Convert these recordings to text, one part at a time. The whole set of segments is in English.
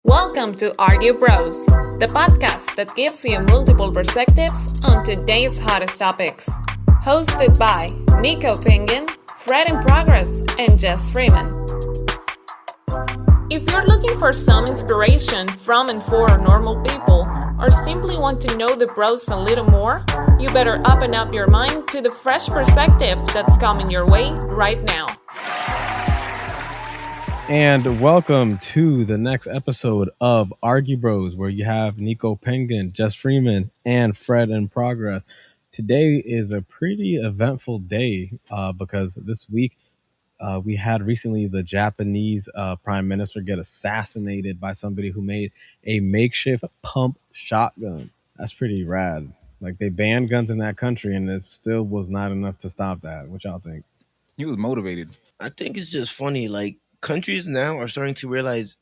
Welcome to Argue Bros, the podcast that gives you multiple perspectives on today's hottest topics. Hosted by Nico Penguin, Fred in Progress, and Jess Freeman. If you're looking for some inspiration from and for normal people, or simply want to know the bros a little more, you better open up your mind to the fresh perspective that's coming your way right now. And welcome to the next episode of Argue Bros, where you have Nico Penguin, Jess Freeman, and Fred in Progress. Today is a pretty eventful day because this week we had recently the Japanese prime minister get assassinated by somebody who made a makeshift pump shotgun. That's pretty rad. Like, they banned guns in that country, and it still was not enough to stop that. What y'all think? He was motivated. I think it's just funny. Like, countries now are starting to realize,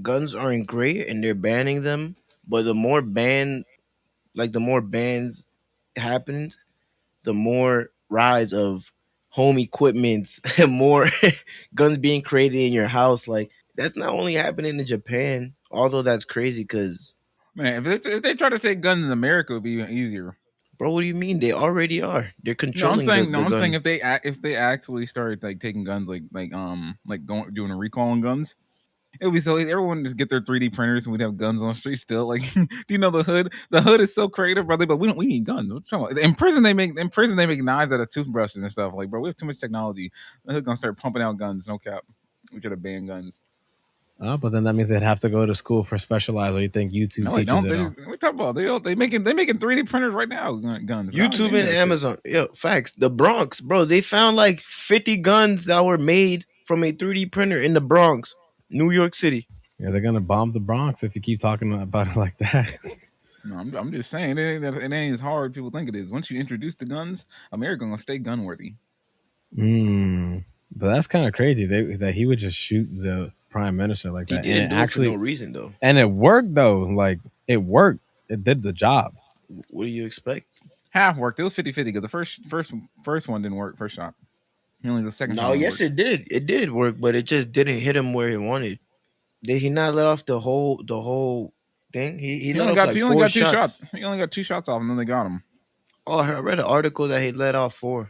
guns aren't great and they're banning them. But the more bans happens, the more rise of home equipments and more guns being created in your house. Like, that's not only happening in Japan, although that's crazy because, Man, if they try to take guns in America, it would be even easier. bro, what do you mean? They already are. They're controlling I'm the gun. saying if they actually started like taking guns doing a recall on guns, it would be so everyone would just get their 3D printers and we'd have guns on the street still. Like, do you know the hood? The hood is so creative, brother. But we need guns. What you talking about? In prison they make knives out of toothbrushes and stuff. Like, bro, we have too much technology. The hood gonna start pumping out guns. No cap. We should have banned guns. But then that means they'd have to go to school for specialized, or you think YouTube teaches it? We talk about they making 3D printers right now. Guns. YouTube and Amazon. Yo, facts. The Bronx, bro. They found like 50 guns that were made from a 3D printer in the Bronx, New York City. Yeah, they're gonna bomb the Bronx if you keep talking about it like that. No, I'm just saying it ain't as hard as people think it is. Once you introduce the guns, America gonna stay gun worthy. But that's kind of crazy that he would just shoot the prime minister like that. He didn't do it for no reason though. And it worked though. Like, it worked. It did the job. What do you expect? Half worked. It was 50-50 because the first one didn't work. First shot. Only the second shot. No, yes, it did. It did work, but it just didn't hit him where he wanted. Did he not let off the whole thing? He let only off got, like he only four got 2 shots. shots. He only got 2 shots off, and then they got him. Oh, I read an article that he let off 4.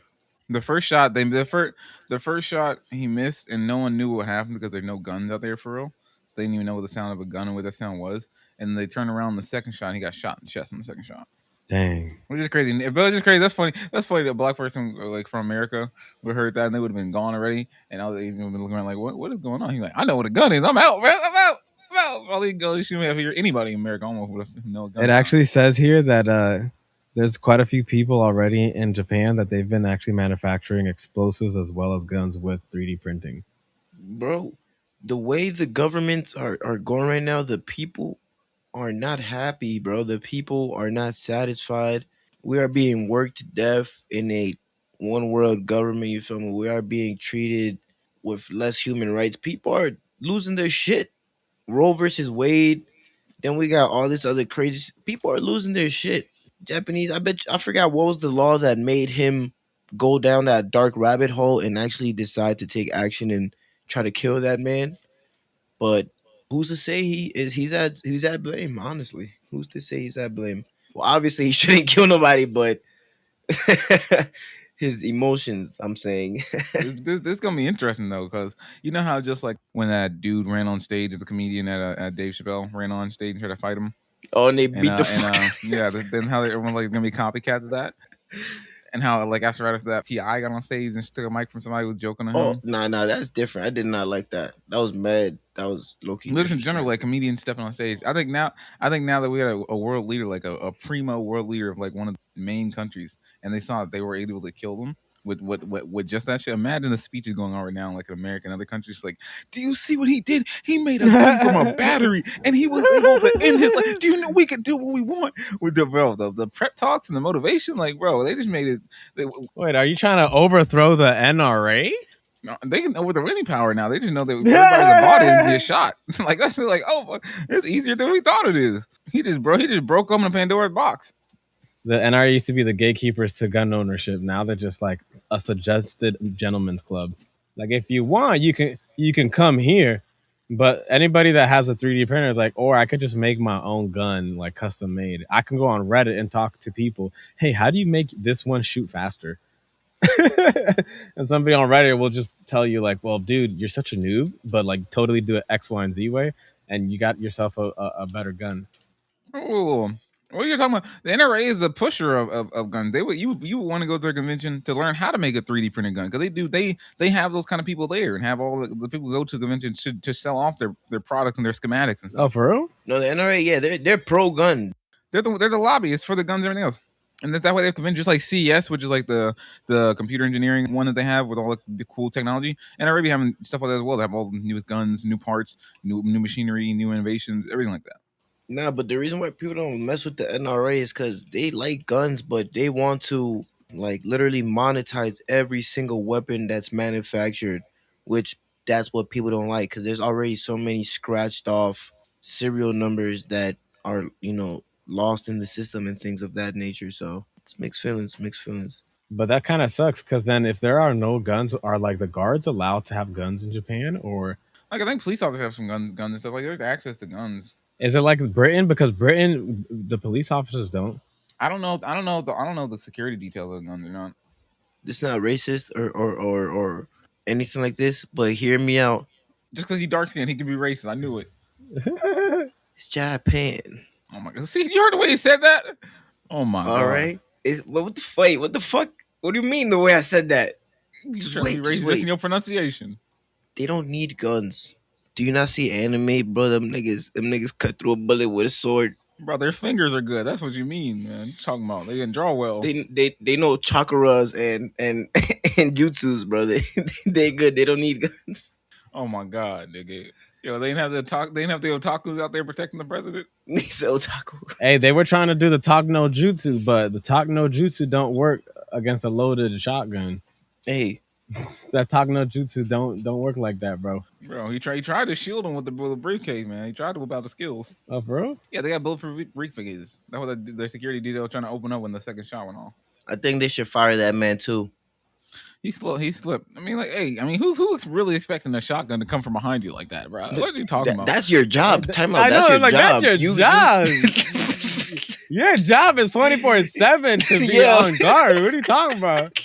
The first shot, the first shot he missed, and no one knew what happened because there's no guns out there for real. So they didn't even know what the sound of a gun and what that sound was. And they turned around the second shot, and he got shot in the chest on the second shot. Dang. Which is crazy. But it's just crazy. That's funny. That's funny that a black person like from America would have heard that and they would have been gone already. And all these would have been looking around like, what is going on? He's like, I know what a gun is. I'm out, man. I'm out. All these guns shoot me if you're anybody in America almost would have no gun. It actually says here that there's quite a few people already in Japan that they've been actually manufacturing explosives as well as guns with 3D printing. Bro, the way the governments are going right now, the people are not happy, bro. The people are not satisfied. We are being worked to death in a one world government, you feel me? We are being treated with less human rights. People are losing their shit. Roe versus Wade. Then we got all this other crazy. People are losing their shit. Japanese. I forgot what was the law that made him go down that dark rabbit hole and actually decide to take action and try to kill that man. But who's to say he's at blame? Honestly, who's to say he's at blame? Well, obviously he shouldn't kill nobody, but his emotions. I'm saying this gonna be interesting though, because you know how just like when that dude ran on stage, the comedian at Dave Chappelle ran on stage and tried to fight him. Oh, and they beat the fuck. Yeah. Then how everyone like gonna be copycats of that. And how, like, after that, T.I. got on stage and took a mic from somebody who was joking on him. Oh, nah, that's different. I did not like that. That was mad. That was low-key. But in general, like, comedians stepping on stage. I think now that we got a world leader, like a primo world leader of, like, one of the main countries, and they saw that they were able to kill them with just that shit. Imagine the speeches going on right now in, like, America and other countries. Like, do you see what he did? He made a gun from a battery, and he was able to end his life. Do you know we could do what we want? With the prep talks and the motivation, like, bro, they just made it. Wait, are you trying to overthrow the NRA? No, they can overthrow any power now. They just know that everybody's a body and get shot. Like, that's like, oh, it's easier than we thought it is. He just broke open a Pandora's box. The NRA used to be the gatekeepers to gun ownership. Now they're just like a suggested gentleman's club. Like, if you want, you can come here, But anybody that has a 3D printer is like, or I could just make my own gun, like custom made. I can go on Reddit and talk to people. Hey, how do you make this one shoot faster? And somebody on Reddit will just tell you, like, well, dude, you're such a noob, but like totally do it X, Y, and Z way, and you got yourself a better gun. Oh, what are you talking about? The NRA is a pusher of guns. You would want to go to their convention to learn how to make a 3D printed gun because they have those kind of people there and have all the people go to the convention to sell off their products and their schematics and Oh, stuff. for real? No, the NRA, yeah, they're pro gun. They're the lobbyists for the guns and everything else. And that way they convince just like CES, which is like the computer engineering one that they have with all the cool technology. And already having stuff like that as well. They have all the newest guns, new parts, new machinery, new innovations, everything like that. Nah, but the reason why people don't mess with the NRA is because they like guns, but they want to like literally monetize every single weapon that's manufactured, which that's what people don't like because there's already so many scratched off serial numbers that are lost in the system and things of that nature. So it's mixed feelings, mixed feelings. But that kind of sucks because then if there are no guns, are like the guards allowed to have guns in Japan, or Like I think police officers have some guns and stuff. Like there's access to guns. is it like Britain? Because Britain, the police officers don't. I don't know. I don't know the security details of the guns or not. It's not racist or anything like this, but hear me out. Just because he's dark skinned, he can be racist. I knew it. It's Japan. Oh my god! See, you heard the way he said that. Oh my god! All right. What the fight? What the fuck? What do you mean the way I said that? You Just trying to be wait, just racist wait. in your pronunciation. They don't need guns. Do you not see anime, bro? Them niggas cut through a bullet with a sword. Bro, their fingers are good. That's what you mean, man. You're talking about they didn't draw well. They know chakras and and jutsus, bro. They good. They don't need guns. Oh my god, nigga. Yo, they didn't have the talk. They didn't have the otakus out there protecting the president. Niggas otaku. Hey, they were trying to do the talk no jutsu, but the talk no jutsu don't work against a loaded shotgun. Hey, That talk no jutsu don't work like that, bro. Bro, he tried to shield him with the briefcase, man. He tried to whip out the skills. Oh, bro. Yeah, they got bulletproof briefcases. That was their security detail trying to open up when the second shot went off. I think they should fire that man too. He slipped. I mean, like, hey, I mean, who's really expecting a shotgun to come from behind you like that, bro? What are you talking about? That's your job. Time out. I That's know, your like, job. that's your job. Your job is 24/7 to be Yeah. on guard. What are you talking about?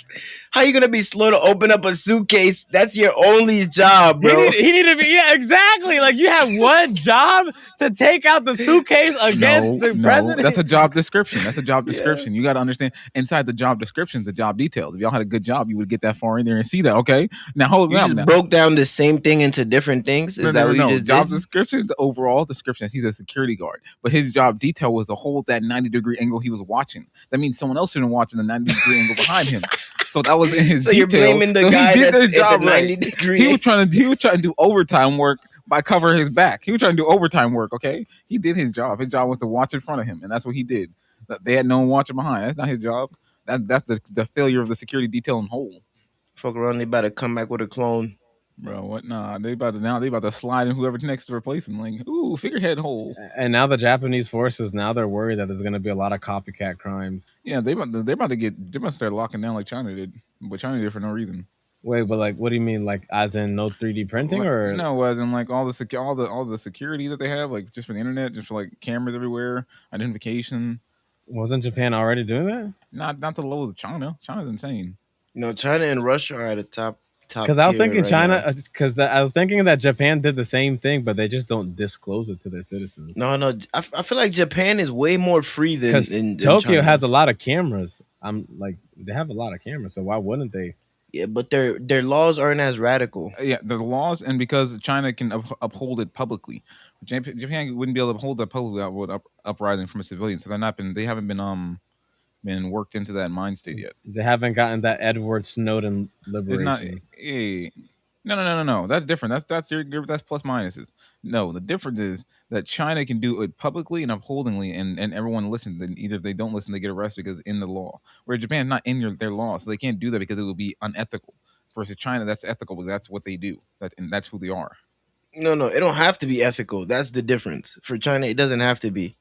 How you gonna be slow to open up a suitcase? That's your only job, He bro. need to be, yeah, exactly. Like, you have one job to take out the suitcase against the president. That's a job description. That's a job description. You got to understand inside the job description, the job details. If y'all had a good job, you would get that far in there and see that. Okay, now hold You on. just Now. broke down the same thing into different things. Is that what you just job did? description? The overall description. He's a security guard, but his job detail was to hold that 90-degree angle he was watching. That means someone else shouldn't watching the 90-degree angle behind him. So that was in his. So you're detail. blaming the So he guy did that's his at the job 90 right. degree. He was trying to do overtime work by covering his back. He was trying to do overtime work. Okay, he did his job. His job was to watch in front of him, and that's what he did. They had no one watching behind. That's not his job. That's the failure of the security detail in whole. Fuck around, they better come back with a clone. Bro, what? Nah, they about to slide in whoever's next to replace him. Like, ooh, figurehead hole. And now the Japanese forces, now they're worried that there's going to be a lot of copycat crimes. Yeah, they're about to start locking down like China did, but China did for no reason. Wait, but like, what do you mean? Like, as in no 3D printing, Like, or no, as in like all the security that they have, like just for the internet, just for like cameras everywhere, identification. wasn't Japan already doing that? Not to the levels of China. China's insane. China and Russia are at a top. Because I was thinking right China, now. because I was thinking that Japan did the same thing, but they just don't disclose it to their citizens. No. I feel like Japan is way more free Because than Tokyo China. has a lot of cameras. I'm like, they have a lot of cameras, so why wouldn't they? Yeah, but their laws aren't as radical. Yeah, the laws, and because China can uphold it publicly, Japan wouldn't be able to uphold that publicly with uprising from a civilian. So they haven't been worked into that mind state yet. They haven't gotten that Edward Snowden liberation. It's not. No. That's different. That's plus minuses. No, the difference is that China can do it publicly and upholdingly, and everyone listens. And either if they don't listen, they get arrested because in the law. Where Japan's not in their law, so they can't do that because it would be unethical. Versus China, that's ethical because that's what they do. And that's who they are. No, it don't have to be ethical. That's the difference. For China, it doesn't have to be.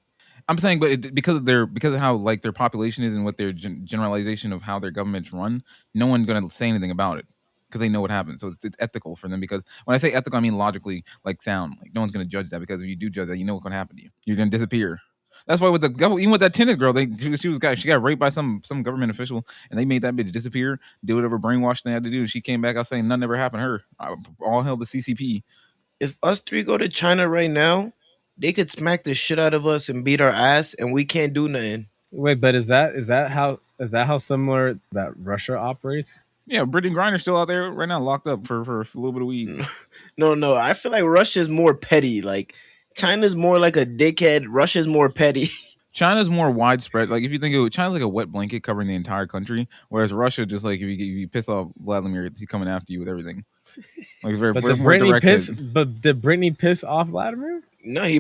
I'm saying, but because of how like their population is and what their generalization of how their governments run, no one's going to say anything about it. because they know what happens. So it's ethical for them, because when I say ethical, I mean logically, like sound. Like no one's gonna judge that, because if you do judge that, you know what's gonna happen to you. You're gonna disappear. That's why with the even with that tennis girl, she got raped by some government official, and they made that bitch disappear, do whatever brainwash they had to do, and she came back out saying nothing ever happened to her. All hell the CCP. If us three go to China right now, they could smack the shit out of us and beat our ass, and we can't do nothing. Wait, but is that how similar that Russia operates? Yeah, Britney Griner still out there right now, locked up for a little bit of weed. No. I feel like Russia's more petty. Like China's more like a dickhead. Russia's more petty. China's more widespread. Like if you think of it, China's like a wet blanket covering the entire country, whereas Russia just like if you piss off Vladimir, he's coming after you with everything. Like it's very, But very did more Britney directed. piss off Vladimir? No, she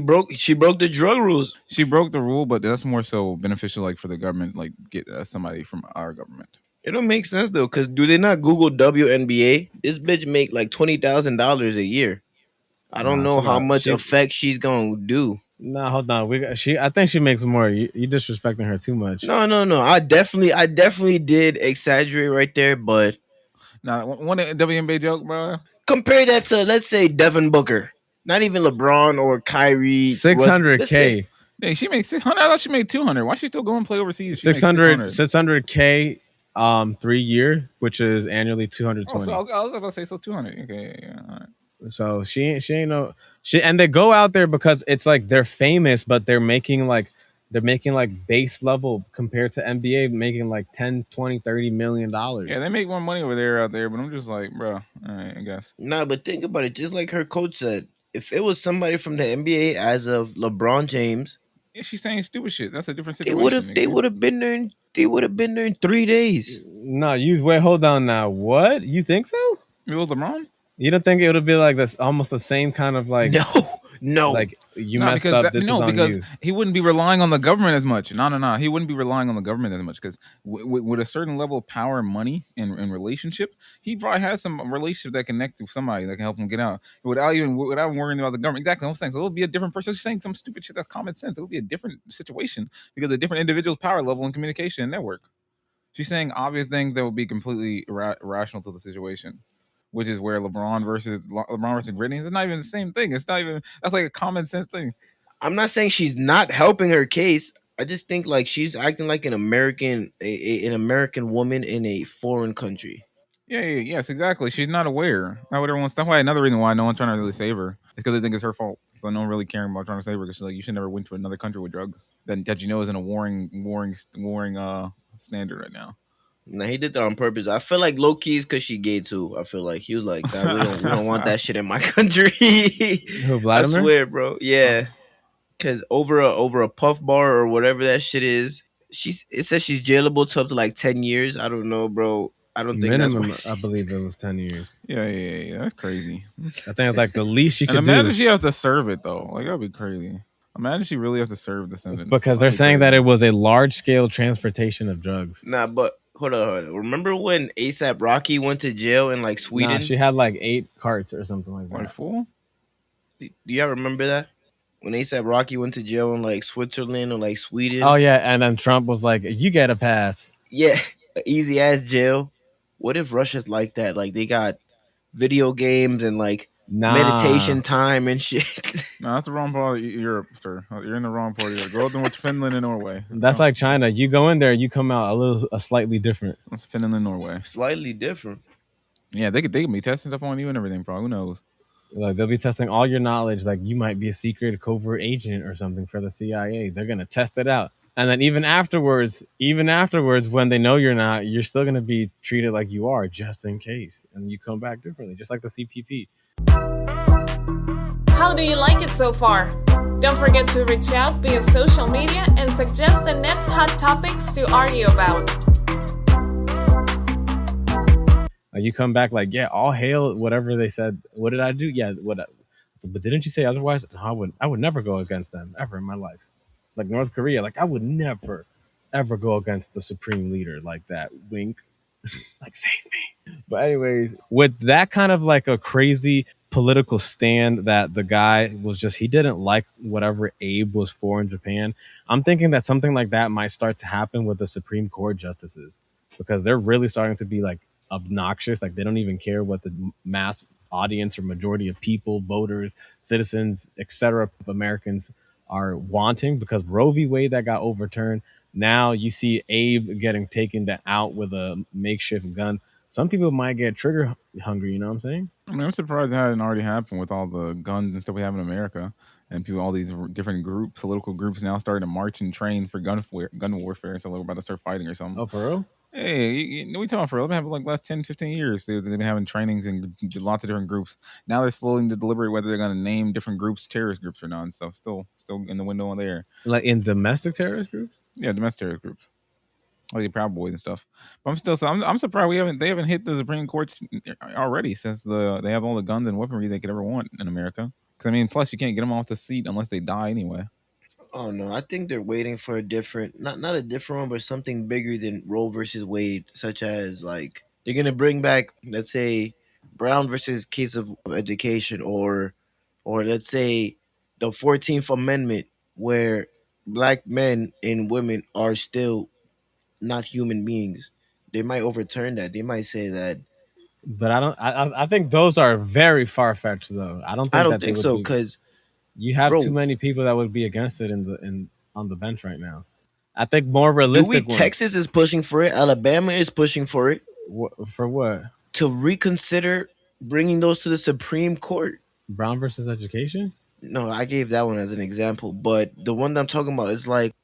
broke the drug rules. She broke the rule, but that's more so beneficial, like for the government, like get somebody from our government. It don't make sense though, cause do they not Google WNBA? This bitch make like $20,000 a year. I don't Nah, know she how got much she. effect she's gonna do. Nah, hold on. I think she makes more. You disrespecting her too much. No. I definitely did exaggerate right there, but Now, one WNBA joke, bro. compare that to, let's say, Devin Booker. Not even LeBron or Kyrie. Six hundred Let's say k, Hey, she makes 600. I thought she made 200. Why she still going play overseas? She makes 600 600. 600k, 3 year, which is annually Oh, so 220. I was about to say so 200. Okay, yeah, all right. So she ain't no she, and they go out there because it's like they're famous, but they're making like base level compared to NBA, making like 10, 20, 30 million Yeah, dollars. they make more money over there out there, but I'm just like, bro. All right, I guess. nah, but think about it. Just like her coach said, if it was somebody from the NBA as of LeBron James, Yeah, she's saying stupid shit. That's a different they would situation, have they nigga. would have been there. They would have been there in 3 days. No, you wait, hold on now. What? You think so? You with LeBron? You don't think it would be like this, almost the same kind of like No, no. like you No, messed because up. This is on because you. he wouldn't be relying on the government as much. No. He wouldn't be relying on the government as much, because with a certain level of power and money and relationship, he probably has some relationship that connect to somebody that can help him get out without worrying about the government. Exactly what I'm saying. So it'll be a different person. She's saying some stupid shit that's common sense. It'll be a different situation because of different individuals' power level and communication and network. She's saying obvious things that will be completely irrational to the situation, which is where LeBron versus Britney. It's not even the same thing. It's not even that's like a common sense thing. I'm not saying she's not helping her case. I just think like she's acting like an American woman in a foreign country. Yes, exactly. She's not aware. That's why another reason why no one's trying to really save her is because they think it's her fault. So no one really caring about trying to save her, because like you should never went to another country with drugs that you know is in a warring standard right now. Now he did that on purpose. I feel like low key is because she gay too. I feel like he was like, nah, we don't want that shit in my country. Who, I Vladimir? swear, bro. Yeah, because over a puff bar or whatever that shit is, it says she's jailable to up to like 10 years. I don't know, bro. I don't think that's Minimum, what. I believe it was 10 years. Yeah. That's crazy. I think it's like the least you And could do, imagine she has to serve it though. Like that'd be crazy. Imagine she really has to serve the sentence. because they're saying that it was a large scale transportation of drugs. Nah, but hold on. Remember when ASAP Rocky went to jail in like Sweden? Nah, she had like 8 carts or something like Like that. fool. Do y'all remember that? When ASAP Rocky went to jail in like Switzerland or like Sweden? Oh yeah, and then Trump was like, "You get a pass." Yeah, easy ass jail. What if Russia's like that? Like they got video games and like Nah, meditation time and shit. No, that's the wrong part of Europe, sir. You're in the wrong part of Europe. Go up with Finland and Norway. that's No, like China. You go in there, you come out a slightly different. that's Finland and Norway. Slightly different. Yeah, they could be testing stuff on you and everything, bro. Who knows? Like they'll be testing all your knowledge. Like you might be a secret covert agent or something for the CIA. They're gonna test it out, and then even afterwards, when they know you're not, you're still gonna be treated like you are, just in case, and you come back differently, just like the CPP. How do you like it so far? Don't forget to reach out via social media and suggest the next hot topics to argue about. You come back like, yeah, all hail whatever they said. What did I do? Yeah, but didn't you say otherwise? No, I would never go against them ever in my life. Like North Korea, like I would never, ever go against the supreme leader like that. Wink, like save me. But anyways, with that kind of like a crazy political stand that the guy was just, he didn't like whatever Abe was for in Japan. I'm thinking that something like that might start to happen with the Supreme Court justices, because they're really starting to be like obnoxious. Like they don't even care what the mass audience or majority of people, voters, citizens, etc. of Americans are wanting, because Roe v. Wade that got overturned. Now you see Abe getting taken out with a makeshift gun. Some people might get trigger hungry. You know what I'm saying? I mean, I'm surprised that hadn't already happened with all the guns and stuff we have in America, and people, all these different groups, political groups, now starting to march and train for gun warfare. So we're about to start fighting or something. Oh, for real? Hey, we talking for real? They've been like last 10, 15 years. They've been having trainings in lots of different groups. Now they're slowly to deliberate whether they're going to name different groups terrorist groups or not and stuff. Still in the window on there. Like in domestic terrorist groups? Yeah, domestic terrorist groups, like the Proud Boys and stuff. But I'm surprised they haven't hit the Supreme Courts already, since they have all the guns and weaponry they could ever want in America. Because I mean, plus you can't get them off the seat unless they die anyway. Oh no, I think they're waiting for a different, not a different one, but something bigger than Roe versus Wade, such as like they're gonna bring back, let's say, Brown versus case of education, or let's say the 14th Amendment, where black men and women are still not human beings. They might overturn that. They might say that. But I don't. I think those are very far fetched, though. I don't I think don't that they think would so, be. cause You have too bro, many people that would be against it in on the bench right now. I think more Dewey, realistic ones. Texas is pushing for it. Alabama is pushing for it For what? to reconsider bringing those to the Supreme Court. Brown versus education? No, I gave that one as an example, but the one that I'm talking about is like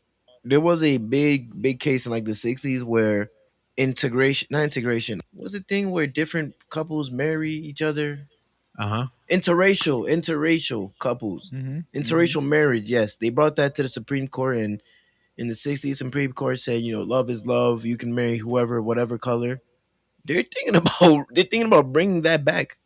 there was a big case in like the 60s where integration, not integration, was a thing where different couples marry each other. Uh huh. Interracial couples, interracial marriage. Yes, they brought that to the Supreme Court, and in the 60s, Supreme Court said, love is love. You can marry whoever, whatever color. They're thinking about bringing that back.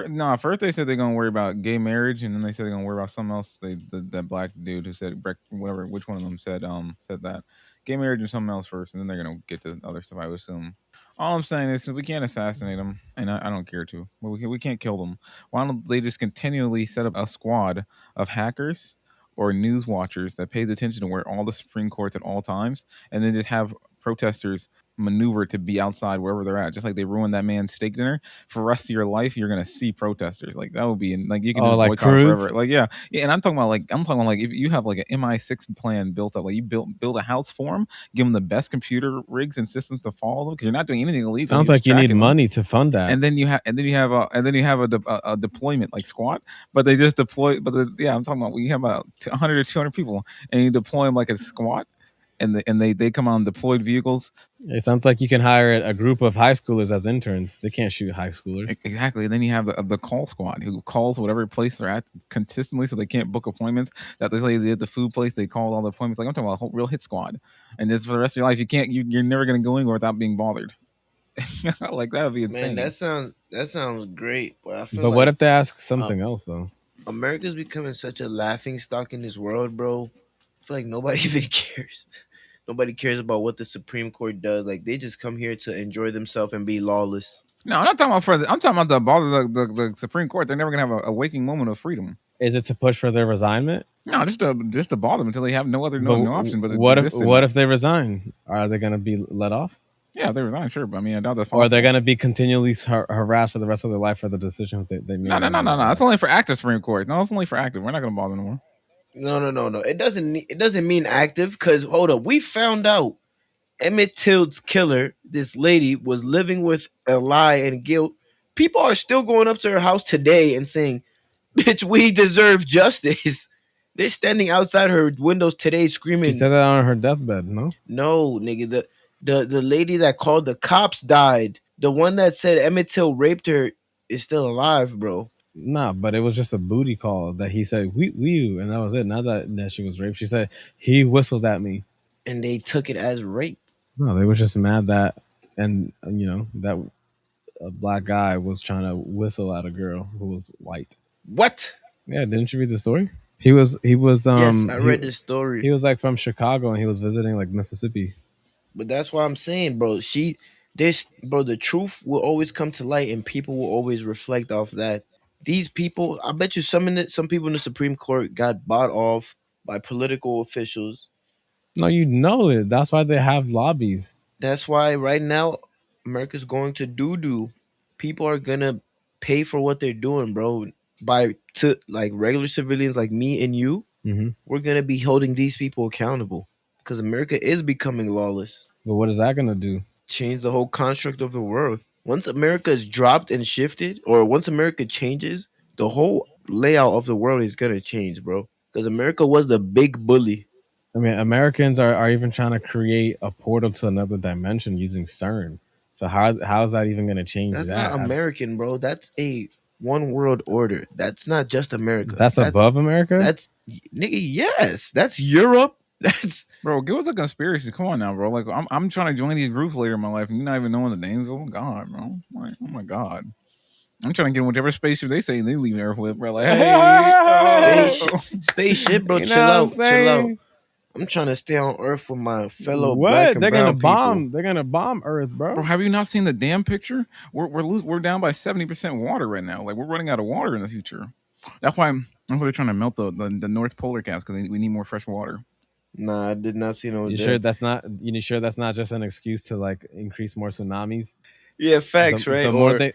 No, first they said they're gonna worry about gay marriage, and then they said they're gonna worry about something else. That black dude who said whatever, which one of them said that gay marriage and something else first, and then they're gonna get to other stuff. I would assume. All I'm saying is we can't assassinate them, and I don't care to. But we can't kill them. Why don't they just continually set up a squad of hackers or news watchers that pays attention to where all the Supreme Courts at all times, and then just have protesters maneuver to be outside wherever they're at, just like they ruined that man's steak dinner. For the rest of your life, you're gonna see protesters like that. Would be like you can Oh, just like boycott Cruz? forever. Like yeah. And I'm talking about like if you have like an MI6 plan built up, like you build a house for them, give them the best computer rigs and systems to follow them, because you're not doing anything illegal. Sounds You're just like you need tracking them. money to fund that. And then you have a deployment like squad, but they just deploy. I'm talking about we have about 100 or 200 people, and you deploy them like a squad, and they come on deployed vehicles. It sounds like you can hire a group of high schoolers as interns. They can't shoot high schoolers. Exactly. And then you have the call squad who calls whatever place they're at consistently, so they can't book appointments. That they say they at the food place, they call all the appointments. Like I'm talking about a whole real hit squad, and just for the rest of your life, you're never gonna go anywhere without being bothered. Like that would be insane. Man, that sounds great, but I feel But like what if they ask something else though? America's becoming such a laughing stock in this world, bro. I feel like nobody even cares. Nobody cares about what the Supreme Court does. Like they just come here to enjoy themselves and be lawless. No, I'm not talking about further. I'm talking about the bother the Supreme Court. They're never gonna have a waking moment of freedom. Is it to push for their resignment? No, just to bother them until they have no option but to what exist in what it. if they resign? Are they going to be let off? Yeah, they resign, sure, but I mean, I doubt that's Or possible. they're going to be continually harassed for the rest of their life for the decisions they made? No. That's only for active Supreme Court. No, it's only for active. We're not gonna bother no more. No. It doesn't mean active, because hold up, we found out Emmett Till's killer, this lady, was living with a lie and guilt. People are still going up to her house today and saying, "Bitch, we deserve justice." They're standing outside her windows today She screaming. said that on her deathbed, no? No, nigga, the lady that called the cops died. The one that said Emmett Till raped her is still alive, bro. Nah, but it was just a booty call that he said, we, and that was it. Not that she was raped. She said, he whistled at me. And they took it as rape. No, they were just mad that, and that a black guy was trying to whistle at a girl who was white. What? Yeah, didn't you read the story? He was Yes, I read the story. He was like from Chicago and he was visiting like Mississippi. But that's why I'm saying, bro. The truth will always come to light, and people will always reflect off that. These people, I bet you, some people in the Supreme Court got bought off by political officials. No, you know it. That's why they have lobbies. That's why right now, America's going to doo doo. People are gonna pay for what they're doing, bro. By to like regular civilians like me and you, Hmm. we're gonna be holding these people accountable because America is becoming lawless. But what is that gonna do? Change the whole construct of the world. Once America is dropped and shifted, or once America changes, the whole layout of the world is gonna change, bro. Because America was the big bully. I mean, Americans are even trying to create a portal to another dimension using CERN. So how is that even going to change That's not that? American, bro. That's a one world order. That's not just America. That's above America. That's nigga. Yes, that's Europe. That's Bro, give us a conspiracy. Come on now, bro. Like I'm trying to join these groups later in my life, and you're not even knowing the names. Oh god, bro. Like, oh my god. I'm trying to get in whatever spaceship they say they leave Earth with, bro. Like, hey, space oh, spaceship, bro. You know Chill what I'm out, chill out. saying? I'm trying to stay on Earth with my fellow black What? and They're gonna brown people. bomb. They're gonna bomb Earth, bro. bro. Have you not seen the damn picture? We're down by 70% water right now. Like we're running out of water in the future. That's why they're trying to melt the North Polar caps because we need more fresh water. Nah, I did not see no You sure damn. that's not? You sure that's not just an excuse to like increase more tsunamis? Yeah, facts, right? The more Or they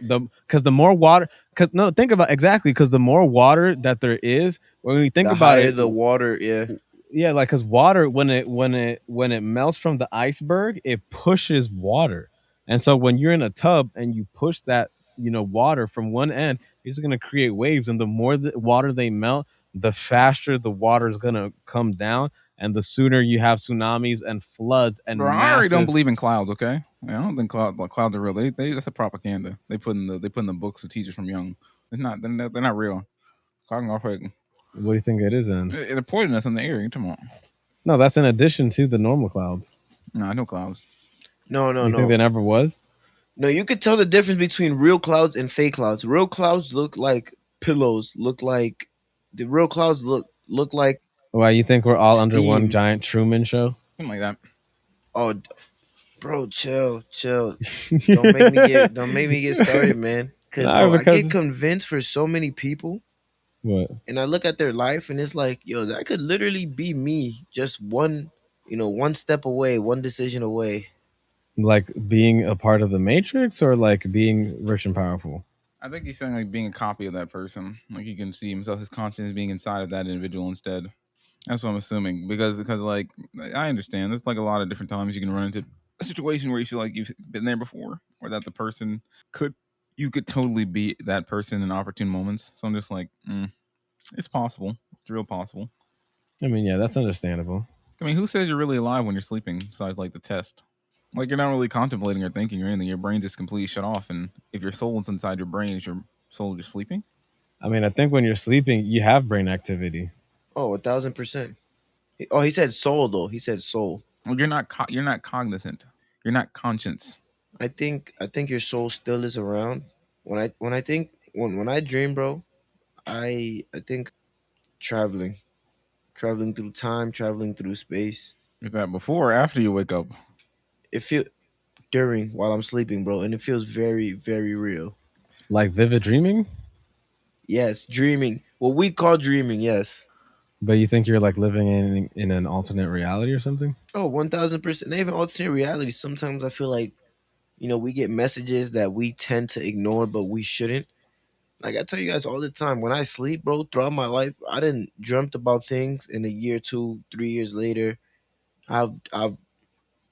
because the more water because no think about exactly because the more water that there is when we think the about higher it, the water. Yeah. yeah, like because water when it melts from the iceberg it pushes water, and so when you're in a tub and you push that water from one end, it's going to create waves, and the more the water they melt, the faster the water is going to come down, and the sooner you have tsunamis and floods and Bro, I already don't massive. believe in clouds. Okay, I don't think clouds are real. They that's a propaganda. They put in the books to teach us from young. It's not. They're not real. Cloud are fake. What do you think it is in? They're poisonous in the air. Come on. No, that's in addition to the normal clouds. No, I know clouds. No, no, You think no. there never was? No, you could tell the difference between real clouds and fake clouds. Real clouds look like pillows. Look like the real clouds look like Why you think we're all under one steam. giant Truman show? Something like that. Oh, bro, chill, chill. Don't make me get started, man. Cause No, bro, I get because convinced for so many people, what? and I look at their life, and it's like, yo, that could literally be me, just one step away, one decision away. Like being a part of the Matrix or like being rich and powerful? I think he's saying like being a copy of that person. Like he can see himself, his conscience being inside of that individual instead. That's what I'm assuming because like I understand. There's like a lot of different times you can run into a situation where you feel like you've been there before, or that the person could you could totally be that person in opportune moments. So I'm just like, it's possible. It's real possible. I mean, yeah, that's understandable. I mean, who says you're really alive when you're sleeping? Besides like the test, like you're not really contemplating or thinking or anything. Your brain just completely shut off, and if your soul is inside your brain, is your soul just sleeping? I mean, I think when you're sleeping, you have brain activity. Oh, 1,000%. Oh, he said soul though. He said soul. Well, you're not cognizant. You're not conscious. I think your soul still is around. When I dream, bro, I think traveling, traveling through time, traveling through space. Is that before or after you wake up? It feel during while I'm sleeping, bro, and it feels very, very real. Like vivid dreaming, Yes, dreaming. What we call dreaming, yes. but you think you're like living in an alternate reality or something? Oh, 1,000%. Not even alternate reality. Sometimes I feel like, we get messages that we tend to ignore, but we shouldn't. Like I tell you guys all the time, when I sleep, bro, throughout my life, I didn't dreamt about things, in a year, 2, 3 years later, I've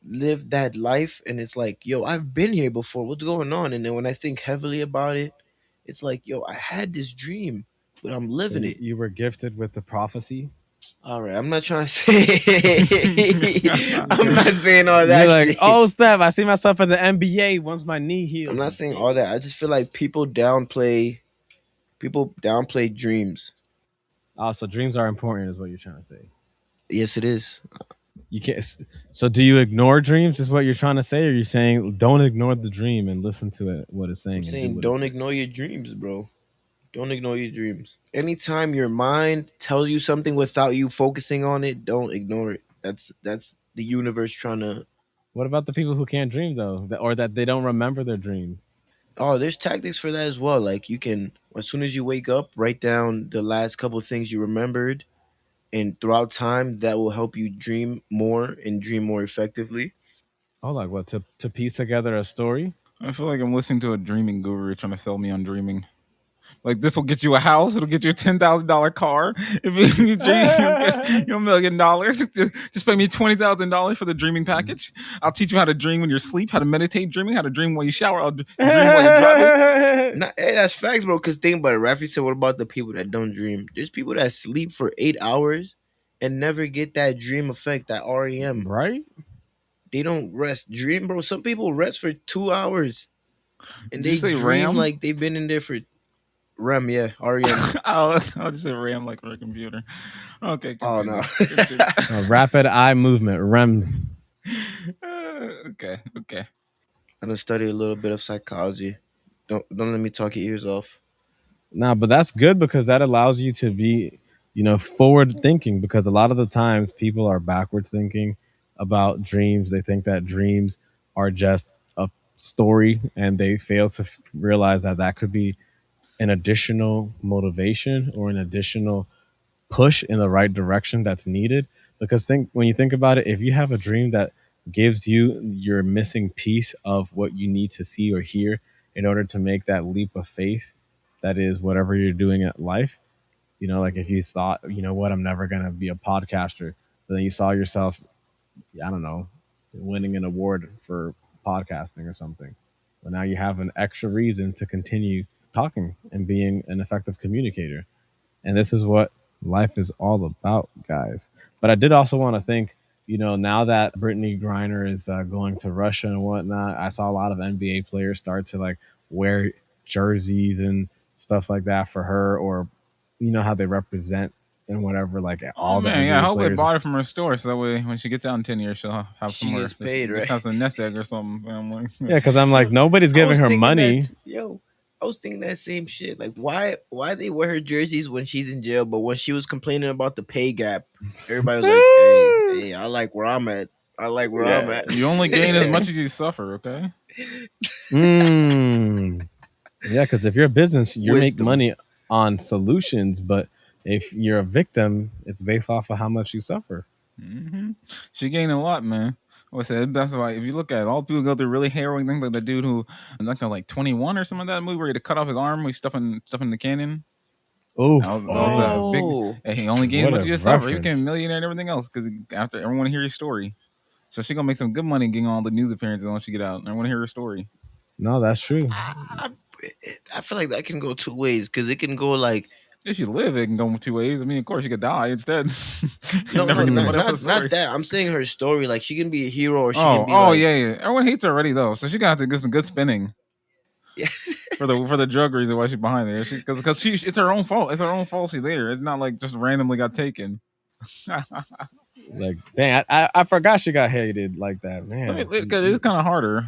lived that life, and it's like, yo, I've been here before. What's going on? And then when I think heavily about it, it's like, yo, I had this dream, but I'm So living you, it. you were gifted with the prophecy. All right, I'm not trying to say, I'm not saying all You're that like, oh, shit. Steph, I see myself in the NBA once my knee I'm heals. not saying all that. I just feel like people downplay dreams. Oh, so dreams are important, is what you're trying to say. Yes, it is. You can't. So, do you ignore dreams? Is what you're trying to say, or you're saying don't ignore the dream and listen to it, what it's I'm saying, and do saying what it's don't saying? ignore your dreams, bro. Don't ignore your dreams. Anytime your mind tells you something without you focusing on it, don't ignore it. That's the universe trying to. What about the people who can't dream though, or that they don't remember their dream? Oh, there's tactics for that as well. Like you can, as soon as you wake up, write down the last couple of things you remembered, and throughout time, that will help you dream more and dream more effectively. Oh, like what to piece together a story? I feel like I'm listening to a dreaming guru trying to sell me on dreaming. Like this will get you a house. It'll get you a $10,000 car. If you dream, you'll get $1 million. Just pay me $20,000 for the dreaming package. I'll teach you how to dream when you sleep, how to meditate dreaming, how to dream while you shower, I'll dream while you're driving. Nah, hey, that's facts, bro. Because think about it. Rafi said, what about the people that don't dream? There's people that sleep for 8 hours and never get that dream effect, that REM. Right? They don't rest. Dream, bro. Some people rest for 2 hours and Did you they say dream RAM? like they've been in there for REM, yeah, REM. I'll just say RAM like for a computer. Okay, Oh continue. no. Rapid eye movement, REM. Okay. I done studied a little bit of psychology. Don't let me talk your ears off. Nah, but that's good because that allows you to be, forward thinking. Because a lot of the times people are backwards thinking about dreams. They think that dreams are just a story, and they fail to realize that that could be an additional motivation or an additional push in the right direction that's needed. Because when you think about it, if you have a dream that gives you your missing piece of what you need to see or hear in order to make that leap of faith, that is whatever you're doing at life. Like if you thought, what, I'm never gonna be a podcaster, but then you saw yourself, I don't know, winning an award for podcasting or something. But now you have an extra reason to continue talking and being an effective communicator. And this is what life is all about, guys. But I did also want to think, now that Britney Griner is going to Russia and whatnot, I saw a lot of NBA players start to like wear jerseys and stuff like that for her, or how they represent and whatever, like all Oh the man, yeah. I NBA hope they players. bought it from her store, so that way when she gets out in 10 years, she'll have She somewhere. gets paid, just right? have some nest egg or something. I'm like, Yeah, because I'm like, nobody's I giving was her thinking money. I was thinking that same shit. Like, why they wear her jerseys when she's in jail, but when she was complaining about the pay gap, everybody was like, "Hey, I like where I'm at. I like where I'm at." you only gain as much as you suffer. Okay. Yeah, because if you're a business, you make Wisdom. money on solutions, but if you're a victim, it's based off of how much you suffer. Mm-hmm. She gained a lot, man. I said that's why if you look at it, all people go through really harrowing things, like the dude who, like 21 or something like that movie where he had to cut off his arm, we stuffing the cannon. Oh, That was a big. Oh, And he only gained what what a you just suffer. He became a reference. millionaire and everything else because after everyone to hear his story. So she gonna make some good money getting all the news appearances once she get out. And I want to hear her story. No, that's true. I feel like that can go two ways because it can go like If she live, it can go 2 ways. I mean, of course, she could die instead. no, Never no, get the not money off the not story. not that. I'm saying her story. Like she can be a hero, or she can Oh, be like, yeah. Everyone hates her already though, so she gonna have to get some good spinning yeah. for the drug reason why she's behind there. Because it's her own fault. It's her own fault she's there. It's not like just randomly got taken. Like, dang, I forgot she got hated like that, man. Because it's kind of harder.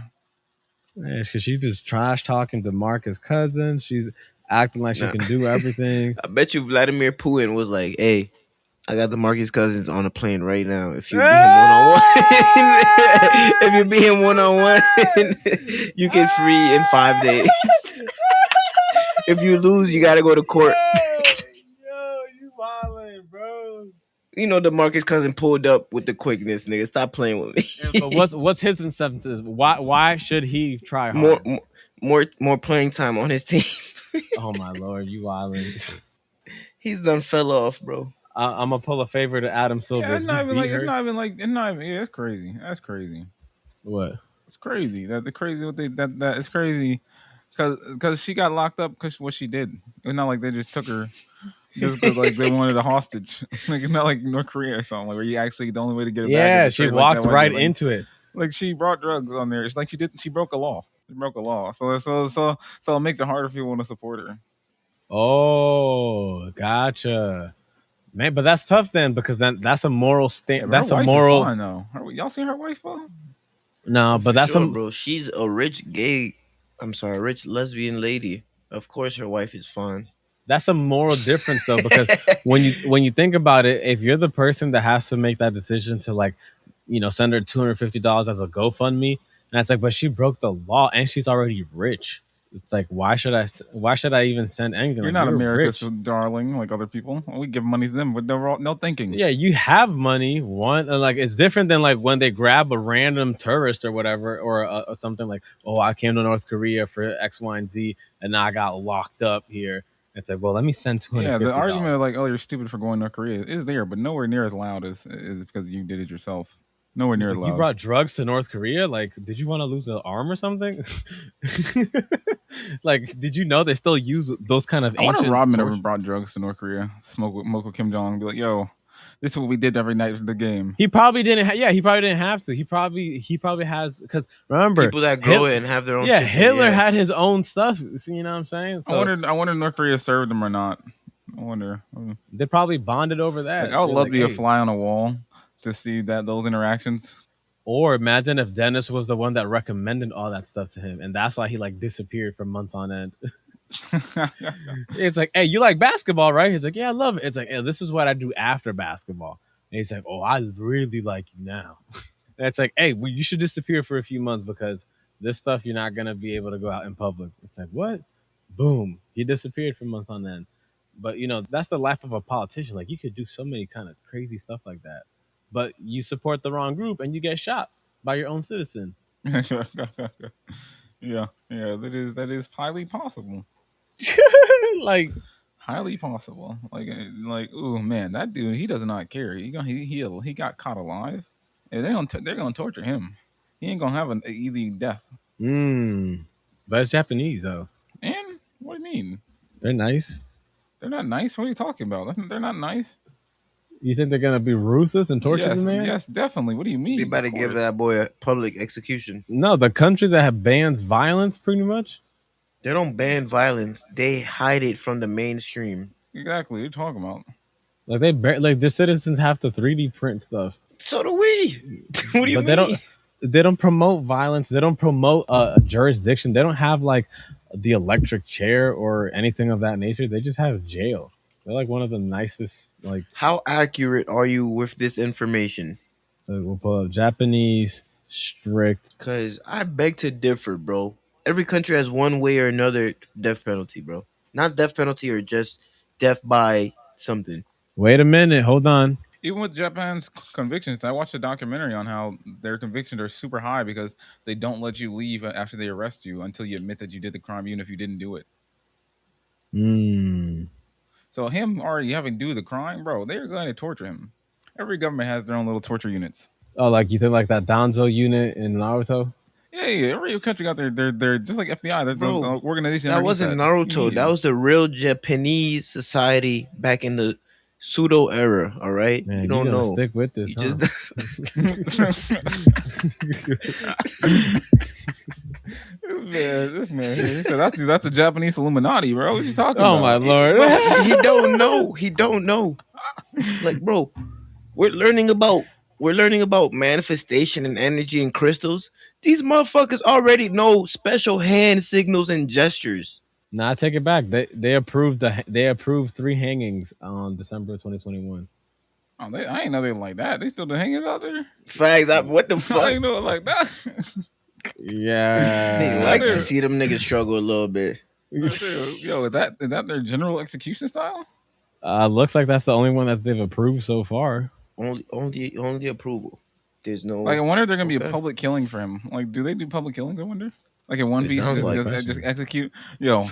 Because she's just trash talking to Marcus' cousin. She's acting like she Nah. can do everything. I bet you Vladimir Putin was like, "Hey, I got the Marcus Cousins on a plane right now. If you be him one on one, you get free in 5 days. If you lose, you gotta go to court." Yo, you wildin', bro. You know the Marcus Cousin pulled up with the quickness, nigga. Stop playing with me. But what's his incentive? Why should he try more, hard? more playing time on his team. Oh my lord, you wildin'. He's done fell off, bro. I'm gonna pull a favor to Adam Silver. Yeah, it's not even like her. it's not even like it's not even. Yeah, it's crazy. That's crazy. What? It's crazy. That crazy what they that it's crazy because she got locked up because what she did. It's not like they just took her just because like they wanted a hostage. Like it's not like North Korea or something like where you actually the only way to get it back. Yeah, is to she trade walked like that right like, into it. Like she brought drugs on there. It's like she didn't. She broke a law. She broke a law. So it makes it harder for people to support her. Oh, gotcha. Man, but that's tough then because then that's a moral stand. Yeah, that's her a wife moral. Is fine, though. Y'all seen her wife, though? No, but that's sure, bro. She's a rich rich lesbian lady. Of course, her wife is fine. That's a moral difference though, because when you think about it, if you're the person that has to make that decision to like, send her $250 as a GoFundMe, and it's like, but she broke the law and she's already rich. It's like, why should I even send anything? You're Like, not you're America's rich. darling like other people. We give money to them with no thinking. Yeah, you have money. One, and like, it's different than like when they grab a random tourist or whatever, or something like, oh, I came to North Korea for X, Y, and Z, and now I got locked up here. It's like, well, let me send Yeah, the argument $250. of like, oh, you're stupid for going to North Korea is there, but nowhere near as loud as because you did it yourself. Nowhere It's near as like, you loud. brought drugs to North Korea. Like, did you want to lose an arm or something? Like, did you know they still use those kind of I wonder if ancient Rodman ever torture? brought drugs to North Korea. Smoke with Kim Jong, be like, yo, this is what we did every night for the game. He probably didn't. Yeah, he probably didn't have to. He probably has, because remember, People that grow it and have their own yeah, shit there. Hitler Yeah. had his own stuff. So, you know what I'm saying? So I wonder if North Korea served them or not. I wonder. they probably bonded over Like, that. I would They're love like, to be a hey, fly on a wall to see those interactions. or imagine if Dennis was the one that recommended all that stuff to him, and that's why he like disappeared for months on end. It's like, hey, you like basketball, right? He's like, yeah, I love it. It's like, hey, this is what I do after basketball. And he's like, oh, I really like you now. And it's like, hey, well, you should disappear for a few months because this stuff you're not gonna be able to go out in public. It's like, what? Boom, he disappeared for months on end. But that's the life of a politician. Like, you could do so many kind of crazy stuff like that, but you support the wrong group and you get shot by your own citizen. Yeah, that is highly possible. Like, Highly possible. Like, oh man, that dude, he does not care. He got caught alive, and they're gonna torture him. He ain't gonna have an easy death. but it's Japanese though. And what do you mean? They're nice. They're not nice. What are you talking about? They're not nice. You think they're gonna be ruthless and torture the Yes, man? yes, definitely. What do you They mean? about to Of give course. that boy a public execution. No, the country that bans violence, pretty much. They don't ban violence. They hide it from the mainstream. Exactly. What are you talking about? Like like their citizens have to 3D print stuff, So do we. What do you but mean? they don't promote violence. They don't promote a jurisdiction. They don't have like the electric chair or anything of that nature. They just have jail. They're like one of the nicest. Like, How accurate are you with this information? we'll pull up Japanese strict. Because I beg to differ, bro. Every country has one way or another death penalty, bro. Not death penalty or just death by something. Wait a minute, hold on. Even with Japan's convictions, I watched a documentary on how their convictions are super high because they don't let you leave after they arrest you until you admit that you did the crime, even if you didn't do it. So him already having to do the crime, bro, they're going to torture him. Every government has their own little torture units. Oh, like you think like that Danzo unit in Naruto? Yeah. Every country got they're just like FBI. They're Bro, the organization. That underneath wasn't that. Naruto. That was the real Japanese society back in the pseudo era, all right? Man, you don't gotta know. stick with this. You Huh? This man, he said that's the Japanese Illuminati, bro. What you talking about? Oh my lord! He don't know. He don't know. Like, bro, we're learning about manifestation and energy and crystals. These motherfuckers already know special hand signals and gestures. Nah, I take it back. They approved 3 hangings on December 2021. Oh, I ain't know they like that. They still the hangers out there. Facts. What the I fuck? ain't know it like that. Yeah, They like to see them niggas struggle a little bit. Yo, is that their general execution style? Looks like that's the only one that they've approved so far. Only approval. There's no. Like, I wonder if they're gonna be a Okay. public killing for him. Like, do they do public killings? I wonder. Like in One It Piece, sounds like just question. execute. Yo,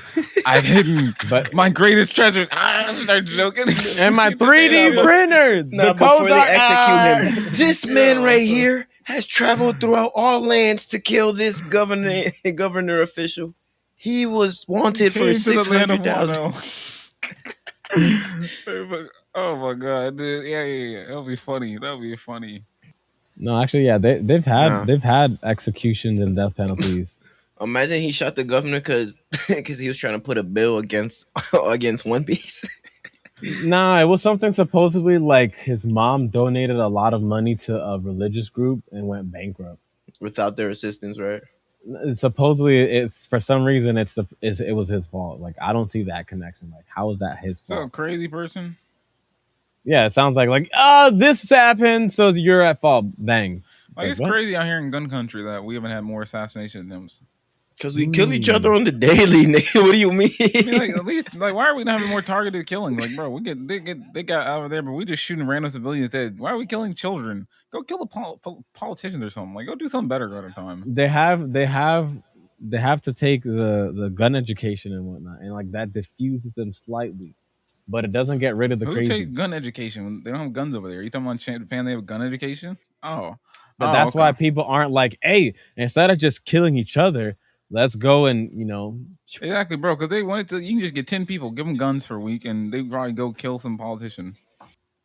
I've hidden But my greatest treasure. They're joking. and my 3D printer. Now, the before codes they are- execute him, this man right here has traveled throughout all lands to kill this governor official. He was wanted for Came to the land of 600,000. Wano. Oh my god, dude! Yeah. That'll be funny. No, actually, yeah, they've Nah. had executions and death penalties. Imagine he shot the governor because he was trying to put a bill against One Piece. Nah, it was something supposedly like his mom donated a lot of money to a religious group and went bankrupt. Without their assistance, right? Supposedly, it's for some reason it was his fault. Like, I don't see that connection. Like, how is that his So a fault? crazy person. Yeah, it sounds like this happened, so you're at fault. Bang. Like, it's what? crazy out here in gun country that we haven't had more assassination attempts. Because we kill each other Hmm. on the daily, nigga. What do you mean? I mean, like at least, like, why are we not having more targeted killings? Like, bro, they got out of there, but we just shooting random civilians dead. Why are we killing children? Go kill the politicians or something. Like, go do something better at a time. They have to take the gun education and whatnot, and like that diffuses them slightly, but it doesn't get rid of the Who takes crazy. gun education when they don't have guns over there? You talking about Japan? They have gun education? Oh, But oh, that's okay. why people aren't like, hey, instead of just killing each other, let's go and Exactly, bro. Because they wanted to, you can just get 10 people, give them guns for a week, and they probably go kill some politician.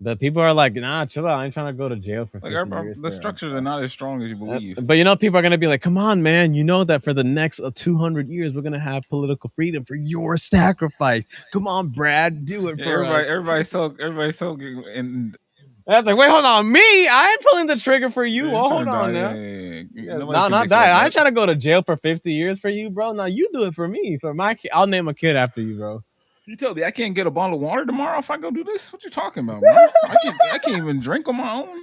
But people are like, nah, chill out. I ain't trying to go to jail for Like 50 years the for. structures are not as strong as you believe. But people are gonna be like, come on, man. You know that for the next 200 years, we're gonna have political freedom for your sacrifice. Come on, Brad, do it Yeah, for us. everybody's so, and And I was like, wait, hold on, me? I ain't pulling the trigger for you. they're Oh, trying hold to die. on Yeah, now. yeah, yeah. Yeah, Nobody's no, not convicted of that. I ain't that. trying to go to jail for 50 years for you, bro. Now you do it for me, for my kid. I'll name a kid after you, bro. You tell me I can't get a bottle of water tomorrow if I go do this? What you talking about, bro? I can't even drink on my own.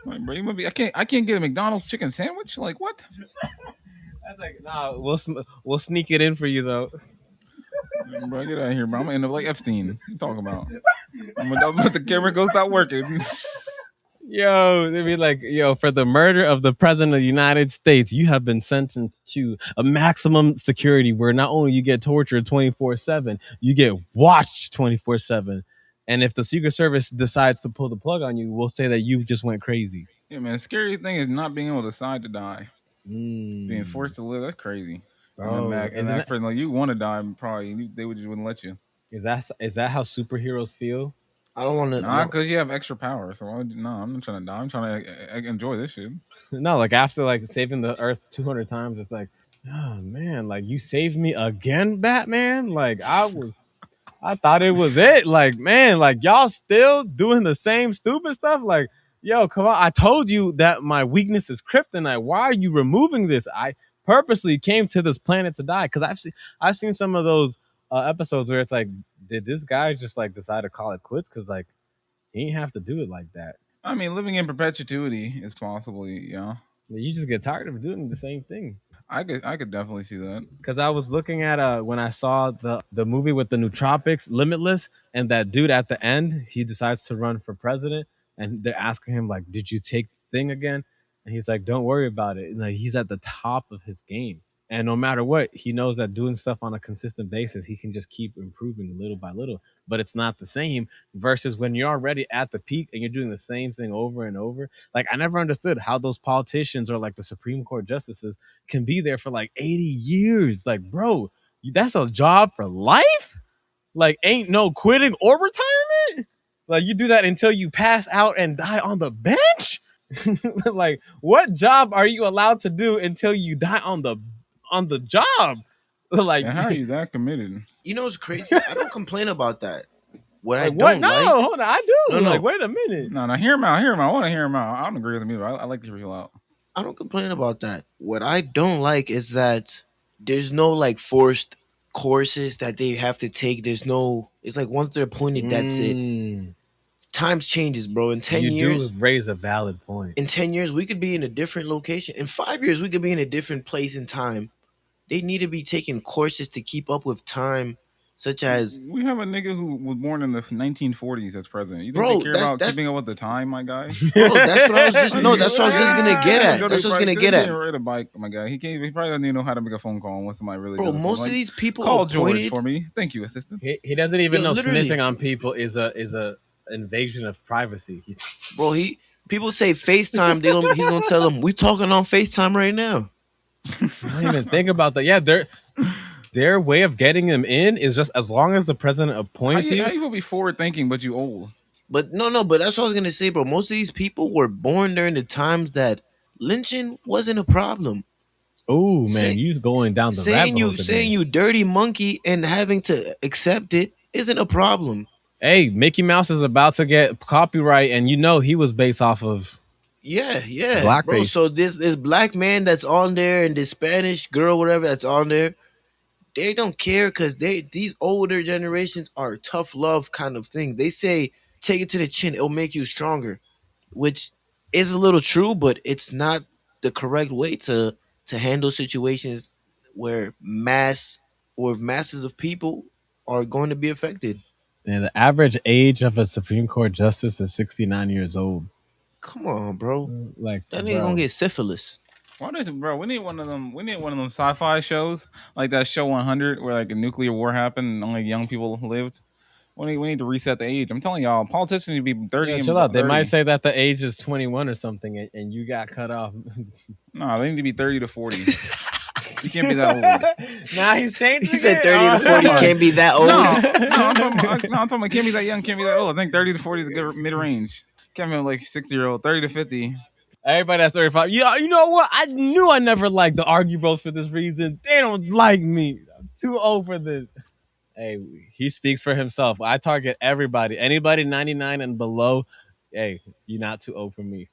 Like, bro, I can't get a McDonald's chicken sandwich. Like what? I was like, nah, we'll sneak it in for you though. Bro, get out of here, bro. I'm gonna end up like Epstein. What you talking about? But the camera goes stop working. Yo, they'd be like, yo, for the murder of the president of the United States, you have been sentenced to a maximum security where not only you get tortured 24/7, you get watched 24/7. And if the Secret Service decides to pull the plug on you, we'll say that you just went crazy. Yeah, man. The scary thing is not being able to decide to die. Being Mm, forced to live, that's crazy. And then bro, and isn't that that person, like, you want to die, probably they would just wouldn't let you. is that how superheroes feel? I don't want to. I Nah, don't. because you have extra power. So no, I'm not trying to die. I'm trying to enjoy this shit. No, like after like saving the Earth 200 times, it's like, oh man, like you saved me again, Batman. Like I thought it was it. Like, man, like y'all still doing the same stupid stuff. Like, yo, come on. I told you that my weakness is kryptonite. Why are you removing this? I purposely came to this planet to die because I've seen some of those episodes where it's like, did this guy just like decide to call it quits? Because like he ain't have to do it like that. I mean, living in perpetuity is possibly, You just get tired of doing the same thing. I could definitely see that. Because I was looking at when I saw the movie with the nootropics, Limitless, and that dude at the end, he decides to run for president, and they're asking him like, "Did you take the thing again?" And he's like, "Don't worry about it." And like he's at the top of his game, and no matter what, he knows that doing stuff on a consistent basis, he can just keep improving little by little. But it's not the same versus when you're already at the peak and you're doing the same thing over and over. Like I never understood how those politicians or like the Supreme Court justices can be there for like 80 years. Like, bro, that's a job for life? Like, ain't no quitting or retirement? Like, you do that until you pass out and die on the bench? Like, what job are you allowed to do until you die on the job? Like, And how are you that committed? You know what's crazy? I don't complain about that. What I like what? don't No, like. hold on. I do. No, Like, no. wait a minute. No, hear him out. Hear him out. I want to hear him out. I don't agree with him either. I like to hear people out. I don't complain about that. What I don't like is that there's no like forced courses that they have to take. There's no. It's like once they're appointed, that's it. Mm, Times changes, bro. you do raise a valid point. In 10 years, we could be in a different location. In 5 years, we could be in a different place in time. They need to be taking courses to keep up with time, such as We have a nigga who was born in the 1940s as president. You think they bro. care That's about that's keeping up with the time, my guy? bro. That's what I was just Like, no. That's what I was just gonna get at. That's what I was gonna get He at, can't ride a bike, my guy. He probably doesn't even know how to make a phone call unless somebody really bro. does it for him. Most of Like, these people call George appointed, for me. Thank you, assistant. He doesn't even yo, know literally, sniffing on people is a invasion of privacy. bro. He people say FaceTime. He's gonna tell them we talking on FaceTime right now. I don't even think about that. Yeah, their way of getting them in is just as long as the president appoints How you. you will be forward thinking, but you old? But no. But that's what I was gonna say, bro. Most of these people were born during the times that lynching wasn't a problem. Oh man, Say, you going down the rabbit hole saying today. you dirty monkey and having to accept it isn't a problem. Hey, Mickey Mouse is about to get copyright, and you know he was based off of Yeah, bro. blackface. So this black man that's on there and this Spanish girl, whatever that's on there, they don't care because these older generations are tough love kind of thing. They say take it to the chin, it'll make you stronger, which is a little true, but it's not the correct way to to handle situations where masses of people are going to be affected. And the average age of a Supreme Court justice is 69 years old. Come on, bro. Like, That nigga gonna bro. get syphilis. What is it, bro? We need one of them. We need one of them sci-fi shows like that show 100, where like a nuclear war happened and only young people lived. We need to reset the age. I'm telling y'all, politicians need to be 30 Yo, and chill out. They 30. might say that the age is 21 or something, and you got cut off. No, they need to be 30 to 40. You can't be that old. Now he's changing. He said it. 30 to 40 Oh, can't be that old. No, I'm talking about can't be that young, can't be that old. I think 30 to 40 is a good mid-range. Can't be like 60-year-old, 30 to 50. Everybody that's 35. Yeah, you know what? I knew I never liked the Argue Bros for this reason. They don't like me. I'm too old for this. Hey, he speaks for himself. I target everybody. Anybody 99 and below, hey, you're not too old for me.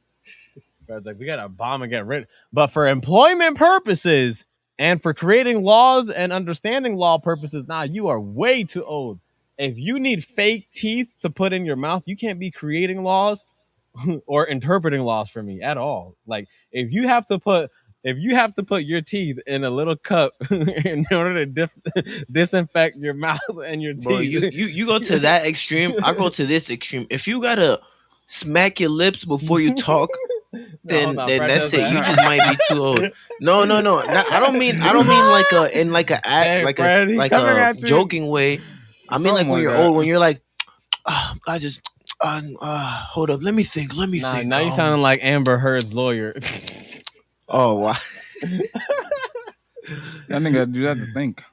It's like, we got to bomb and get rid. But for employment purposes and for creating laws and understanding law purposes, nah, you are way too old. If you need fake teeth to put in your mouth, you can't be creating laws or interpreting laws for me at all. Like, if you have to put your teeth in a little cup in order to disinfect your mouth and your Bro, teeth, you go to that extreme. I go to this extreme. If you gotta smack your lips before you talk, then Fred that's does it. You that. just might be too old. No. I don't mean like a in like a act Hey, like Fred, a he like coming a at you. joking way. I mean like Something when like you're that. old, when you're like, I just hold up, let me think. Nah, now you sounding like Amber Heard's lawyer. Oh wow. That nigga do that to think.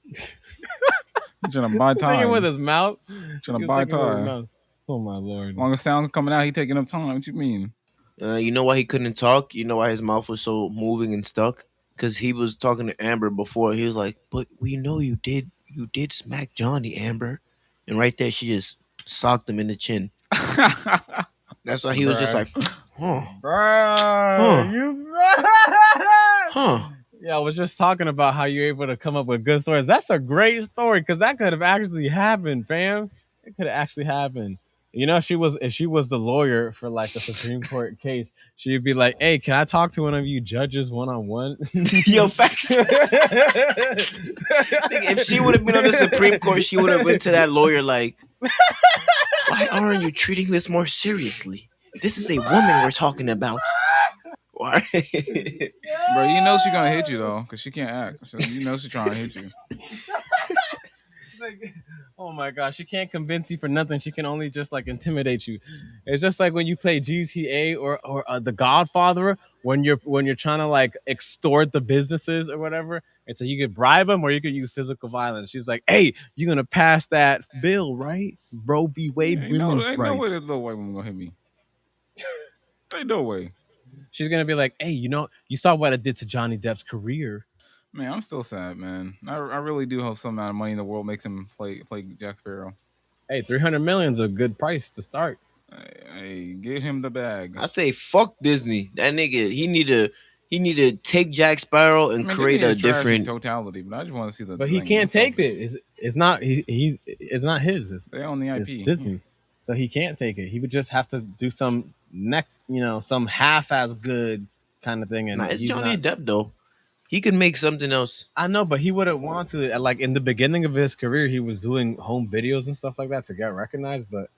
He's trying to buy Thinking with time. his mouth. Trying He to was buy thinking with his time. mouth. Oh my lord. Long as sound coming out, he taking up time. What you mean? You know why he couldn't talk? You know why his mouth was so moving and stuck? Because he was talking to Amber before. He was like, "But we know you did smack Johnny, Amber," and right there she just socked him in the chin. That's why he was just like, "Huh, Bruh, Huh. you huh." Yeah, I was just talking about how you're able to come up with good stories. That's a great story because that could have actually happened, fam. It could have actually happened. You know, if she was the lawyer for like a Supreme Court case, she'd be like, "Hey, can I talk to one of you judges one on one?" Yo, facts. If she would have been on the Supreme Court, she would have went to that lawyer like, "Why aren't you treating this more seriously? This is a woman we're talking about." Why? Bro, you know she gonna hit you though, cause she can't act. So you know she trying to hit you. Like, oh my gosh, she can't convince you for nothing. She can only just like intimidate you. It's just like when you play GTA or The Godfather, when you're trying to like extort the businesses or whatever. And so you could bribe them or you could use physical violence. She's like, "Hey, you're gonna pass that bill, right? Roe v. Wade, Ain't no women's way rights." this little white woman gonna hit me. Ain't no way. She's gonna be like, "Hey, you saw what I did to Johnny Depp's career." Man, I'm still sad, man. I really do hope some amount of money in the world makes him play Jack Sparrow. Hey, 300 million is a good price to start. Hey, get him the bag. I say fuck Disney. That nigga, he need to take Jack Sparrow and I mean, create Disney a is trash in different. totality, but I just want to see the. But he thing. can't I'm take selfish. it. It's not it's not his. They own the IP. It's Disney's. So he can't take it. He would just have to do some some half as good kind of thing. And Nah, it's he's Johnny not. Depp though. He could make something else. I know, but he wouldn't want to. Like in the beginning of his career, he was doing home videos and stuff like that to get recognized. But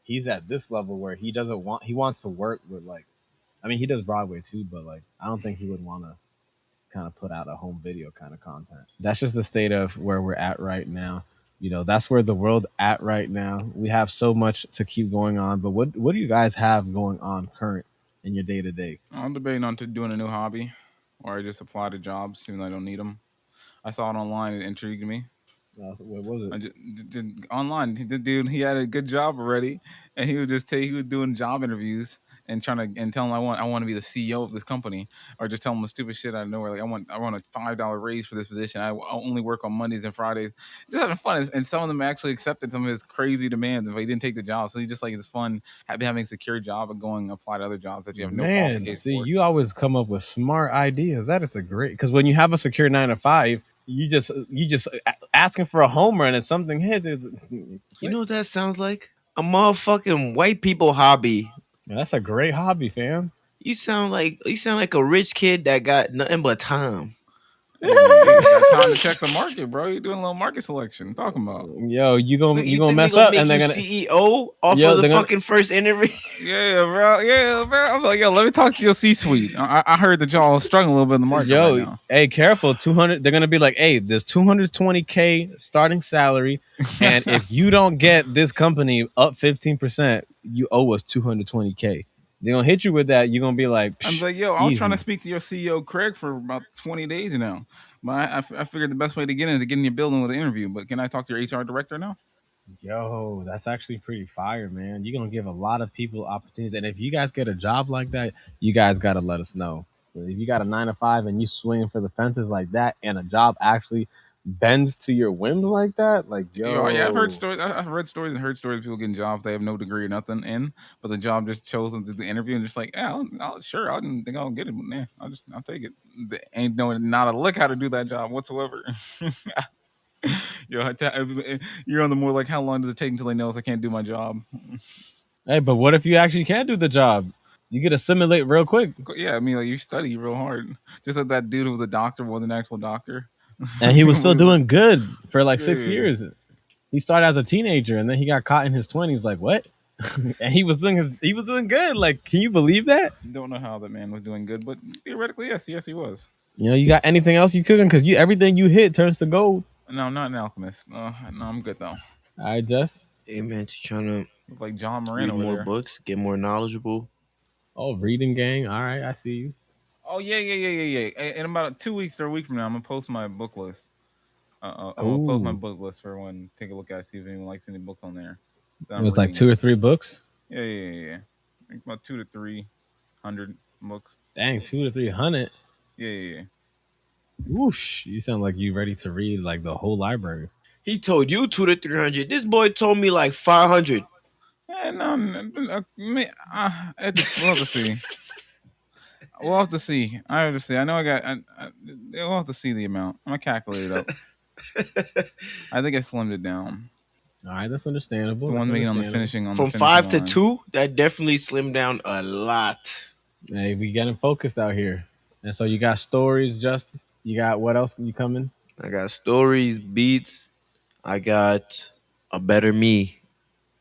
he's at this level where he doesn't want. He wants to work with like. I mean, he does Broadway too, but like I don't think he would want to kind of put out a home video kind of content. That's just the state of where we're at right now. That's where the world's at right now. We have so much to keep going on, but what do you guys have going on current in your day to day? I'm debating on doing a new hobby, or I just apply to jobs even though I don't need them. I saw it online; it intrigued me. What was I it? just online. The dude, he had a good job already, and he would just he was doing job interviews and trying to tell him I want to be the CEO of this company, or just tell him the stupid shit out of nowhere. Like I want a $5 raise for this position. I only work on Mondays and Fridays. Just having fun, and some of them actually accepted some of his crazy demands if he didn't take the job. So he just like it's fun having a secure job and going apply to other jobs that you have no Man, qualifications see, for. you always come up with smart ideas. That is a great because when you have a secure 9 to 5, you just asking for a home run and something hits. You know what that sounds like? A motherfucking white people hobby. That's a great hobby, fam. You sound like a rich kid that got nothing but time. Hey man, you got time to check the market, bro. You're doing a little market selection. I'm talking about. Yo, you You gonna think they mess gonna up, make and they're you gonna CEO off yo of the they're gonna fucking first interview? Yeah, bro. Yeah, bro. I'm like, yo, let me talk to your C-suite. I heard that y'all are struggling a little bit in the market right yo, now. hey, careful, 200. They're gonna be like, hey, there's 220K starting salary, and if you don't get this company up 15%, you owe us 220K. They're gonna hit you with that. You're gonna be like, I'm psh, like, yo, I was trying to easy. speak to your CEO, Craig, for about 20 days now. But I figured the best way to get in is to get in your building with an interview. But can I talk to your HR director now? Yo, that's actually pretty fire, man. You're gonna give a lot of people opportunities, and if you guys get a job like that, you guys gotta let us know. If you got a 9 to 5 and you swinging for the fences like that, and a job actually bends to your whims like that, like Yo, yeah, I've heard yo, stories. I've read stories and heard stories of people getting jobs they have no degree or nothing in, but the job just chose them to do the interview and just like, yeah, sure, I didn't think I'll get it, but yeah, I'll take it. They ain't knowing not a lick how to do that job whatsoever. Yo, you're on the more like, how long does it take until they know I can't do my job? hey, but what if you actually can't do the job? You get assimilate real quick, Yeah, I mean, like you study real hard. Just like that dude who was a doctor was an actual doctor. and he was still doing good for like six Yeah. years. He started as a teenager, and then he got caught in his 20s. Like what? And he was doing good. Like, can you believe that? Don't know how that man was doing good, but theoretically, yes, he was. You know, you got anything else you cooking? Because you everything you hit turns to gold. No, I'm not an alchemist. No, I'm good though. I just Hey man, just trying to Look like John Moran read over more there. books, get more knowledgeable. reading gang. All right, I see you. Oh yeah. In about 2 weeks or a week from now, I'm gonna post my book list. I'm gonna post my Ooh, book list for everyone. Take a look at, see if anyone likes any books on there that it I'm was like reading. 2 or 3 books. Yeah. I think about 200 to 300 books. Dang, 2 to 300. Yeah. Whoosh! You sound like you ready to read like the whole library. He told you 200 to 300. This boy told me like 500. We'll have to see. We'll have to see. I have to see. I know I got. We'll have to see the amount. I'm gonna calculate it up. I think I slimmed it down. All right, that's understandable. The That's one making on the understandable. finishing From 5 to line. 2, that definitely slimmed down a lot. Hey, we getting focused out here. And so you got stories, Justin. You got what else? You coming? I got stories, beats. I got a better me.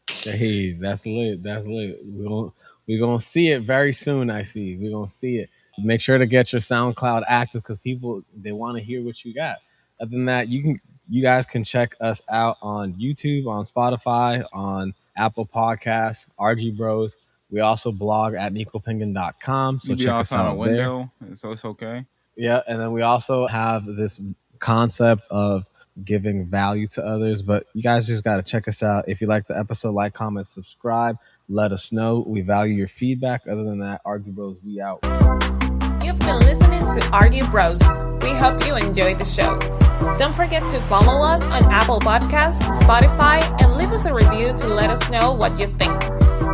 Hey, that's lit. That's lit. We're gonna see it very soon. I see. We're gonna see it. Make sure to get your SoundCloud active because people they want to hear what you got. Other than that, you guys can check us out on YouTube, on Spotify, on Apple Podcasts, Argy Bros. We also blog at nicopenguin.com. So You be check us outside a out there. window, so it's okay. Yeah, and then we also have this concept of giving value to others. But you guys just got to check us out. If you like the episode, like, comment, subscribe. Let us know. We value your feedback. Other than that, Argue Bros, we out. You've been listening to Argue Bros. We hope you enjoyed the show. Don't forget to follow us on Apple Podcasts, Spotify, and leave us a review to let us know what you think.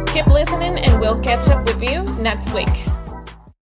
Keep listening and we'll catch up with you next week.